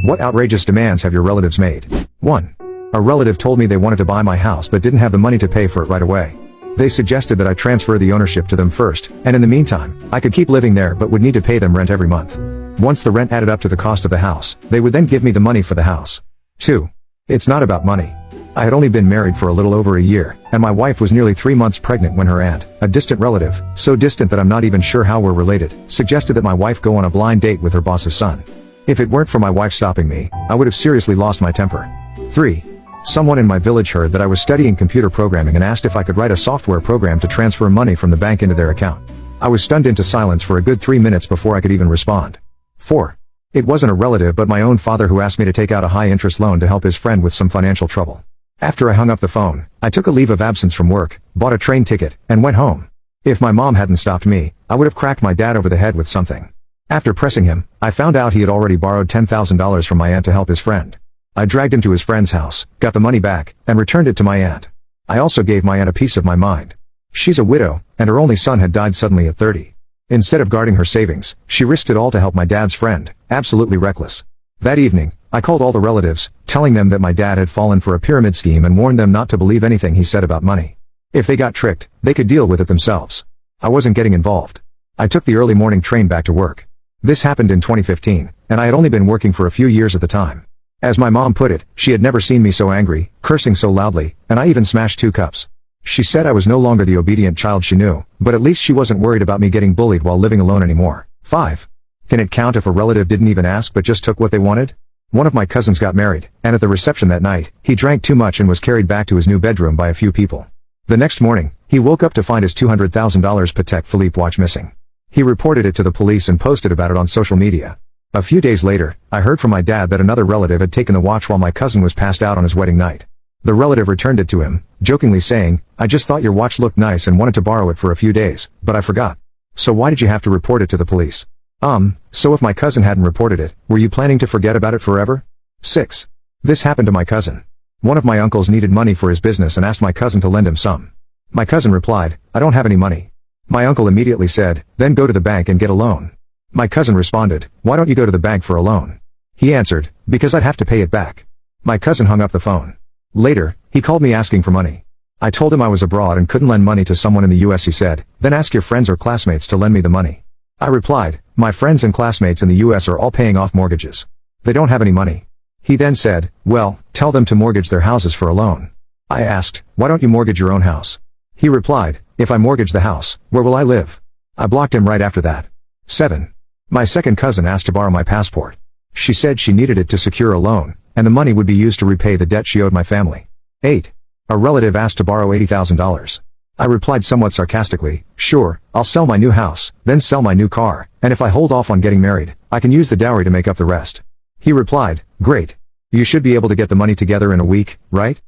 What outrageous demands have your relatives made? 1. A relative told me they wanted to buy my house but didn't have the money to pay for it right away. They suggested that I transfer the ownership to them first, and in the meantime, I could keep living there but would need to pay them rent every month. Once the rent added up to the cost of the house, they would then give me the money for the house. 2. It's not about money. I had only been married for a little over a year, and my wife was nearly 3 months pregnant when her aunt, a distant relative, so distant that I'm not even sure how we're related, suggested that my wife go on a blind date with her boss's son. If it weren't for my wife stopping me, I would have seriously lost my temper. 3. Someone in my village heard that I was studying computer programming and asked if I could write a software program to transfer money from the bank into their account. I was stunned into silence for a good 3 minutes before I could even respond. 4. It wasn't a relative but my own father who asked me to take out a high-interest loan to help his friend with some financial trouble. After I hung up the phone, I took a leave of absence from work, bought a train ticket, and went home. If my mom hadn't stopped me, I would have cracked my dad over the head with something. After pressing him, I found out he had already borrowed $10,000 from my aunt to help his friend. I dragged him to his friend's house, got the money back, and returned it to my aunt. I also gave my aunt a piece of my mind. She's a widow, and her only son had died suddenly at 30. Instead of guarding her savings, she risked it all to help my dad's friend, absolutely reckless. That evening, I called all the relatives, telling them that my dad had fallen for a pyramid scheme and warned them not to believe anything he said about money. If they got tricked, they could deal with it themselves. I wasn't getting involved. I took the early morning train back to work. This happened in 2015, and I had only been working for a few years at the time. As my mom put it, she had never seen me so angry, cursing so loudly, and I even smashed 2 cups. She said I was no longer the obedient child she knew, but at least she wasn't worried about me getting bullied while living alone anymore. 5. Can it count if a relative didn't even ask but just took what they wanted? One of my cousins got married, and at the reception that night, he drank too much and was carried back to his new bedroom by a few people. The next morning, he woke up to find his $200,000 Patek Philippe watch missing. He reported it to the police and posted about it on social media. A few days later, I heard from my dad that another relative had taken the watch while my cousin was passed out on his wedding night. The relative returned it to him, jokingly saying, "I just thought your watch looked nice and wanted to borrow it for a few days, but I forgot. So why did you have to report it to the police?" So if my cousin hadn't reported it, were you planning to forget about it forever? 6. This happened to my cousin. One of my uncles needed money for his business and asked my cousin to lend him some. My cousin replied, "I don't have any money." My uncle immediately said, "Then go to the bank and get a loan." My cousin responded, "Why don't you go to the bank for a loan?" He answered, "Because I'd have to pay it back." My cousin hung up the phone. Later, he called me asking for money. I told him I was abroad and couldn't lend money to someone in the US. He said, "Then ask your friends or classmates to lend me the money." I replied, "My friends and classmates in the US are all paying off mortgages. They don't have any money." He then said, "Well, tell them to mortgage their houses for a loan." I asked, "Why don't you mortgage your own house?" He replied, "If I mortgage the house, where will I live?" I blocked him right after that. 7. My second cousin asked to borrow my passport. She said she needed it to secure a loan, and the money would be used to repay the debt she owed my family. 8. A relative asked to borrow $80,000. I replied somewhat sarcastically, "Sure, I'll sell my new house, then sell my new car, and if I hold off on getting married, I can use the dowry to make up the rest." He replied, "Great. You should be able to get the money together in a week, right?"